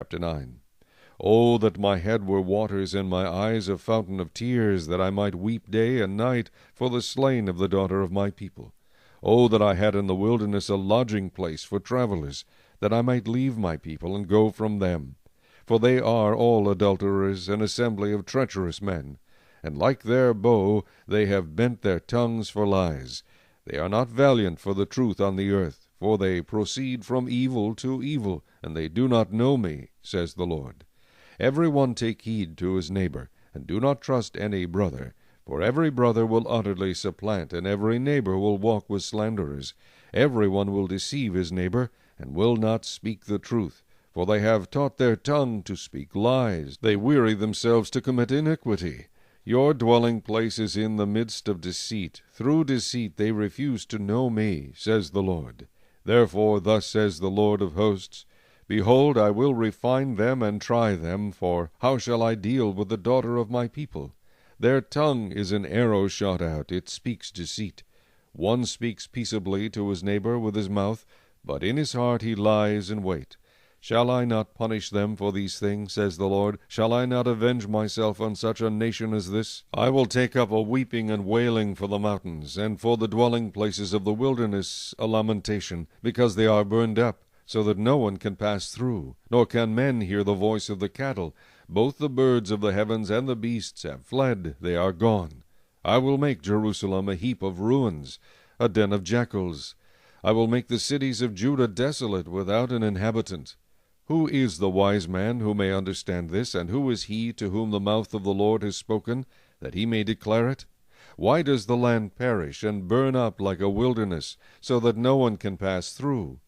Chapter 9. O that my head were waters, and my eyes a fountain of tears, that I might weep day and night for the slain of the daughter of my people. O that I had in the wilderness a lodging place for travellers, that I might leave my people and go from them. For they are all adulterers, an assembly of treacherous men. And like their bow, they have bent their tongues for lies. They are not valiant for the truth on the earth, for they proceed from evil to evil, and they do not know me, says the Lord. Every one take heed to his neighbor, and do not trust any brother. For every brother will utterly supplant, and every neighbor will walk with slanderers. Every one will deceive his neighbor, and will not speak the truth. For they have taught their tongue to speak lies. They weary themselves to commit iniquity. Your dwelling place is in the midst of deceit. Through deceit they refuse to know me, says the Lord. Therefore thus says the Lord of hosts, Behold, I will refine them and try them, for how shall I deal with the daughter of my people? Their tongue is an arrow shot out, it speaks deceit. One speaks peaceably to his neighbor with his mouth, but in his heart he lies in wait. Shall I not punish them for these things, says the Lord? Shall I not avenge myself on such a nation as this? I will take up a weeping and wailing for the mountains, and for the dwelling places of the wilderness a lamentation, because they are burned up, so that no one can pass through, nor can men hear the voice of the cattle. Both the birds of the heavens and the beasts have fled, they are gone. I will make Jerusalem a heap of ruins, a den of jackals. I will make the cities of Judah desolate, without an inhabitant. Who is the wise man who may understand this, and who is he to whom the mouth of the Lord has spoken, that he may declare it? Why does the land perish and burn up like a wilderness, so that no one can pass through?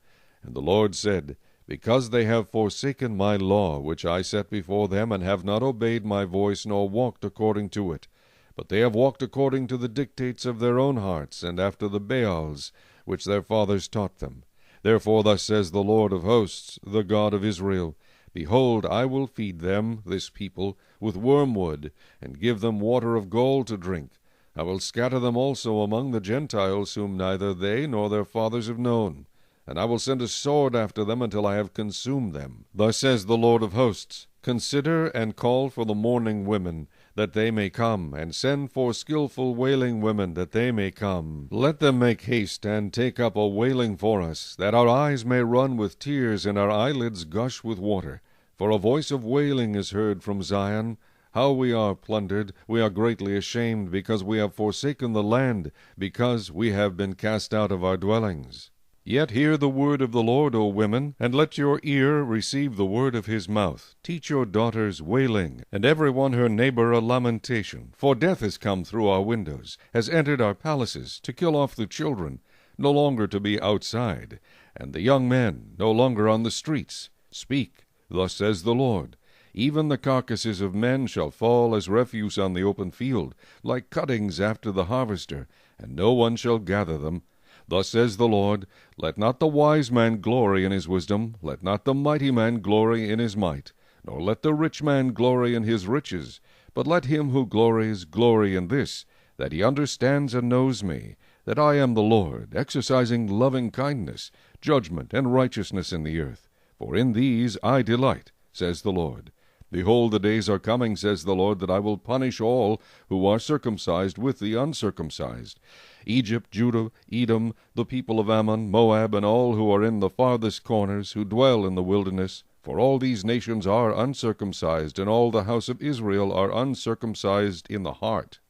And the Lord said, Because they have forsaken my law, which I set before them, and have not obeyed my voice, nor walked according to it. But they have walked according to the dictates of their own hearts, and after the Baals, which their fathers taught them. Therefore thus says the Lord of hosts, the God of Israel, Behold, I will feed them, this people, with wormwood, and give them water of gall to drink. I will scatter them also among the Gentiles, whom neither they nor their fathers have known. And I will send a sword after them until I have consumed them. Thus says the Lord of hosts, Consider and call for the mourning women, that they may come, and send for skillful wailing women, that they may come. Let them make haste and take up a wailing for us, that our eyes may run with tears, and our eyelids gush with water. For a voice of wailing is heard from Zion. How we are plundered, we are greatly ashamed, because we have forsaken the land, because we have been cast out of our dwellings. Yet hear the word of the Lord, O women, and let your ear receive the word of his mouth. Teach your daughters wailing, and every one her neighbor a lamentation. For death has come through our windows, has entered our palaces, to kill off the children, no longer to be outside, and the young men no longer on the streets. Speak, thus says the Lord. Even the carcasses of men shall fall as refuse on the open field, like cuttings after the harvester, and no one shall gather them. Thus says the Lord, Let not the wise man glory in his wisdom, let not the mighty man glory in his might, nor let the rich man glory in his riches, but let him who glories glory in this, that he understands and knows me, that I am the Lord, exercising loving kindness, judgment, and righteousness in the earth. For in these I delight, says the Lord. Behold, the days are coming, says the Lord, that I will punish all who are circumcised with the uncircumcised. Egypt, Judah, Edom, the people of Ammon, Moab, and all who are in the farthest corners, who dwell in the wilderness. For all these nations are uncircumcised, and all the house of Israel are uncircumcised in the heart.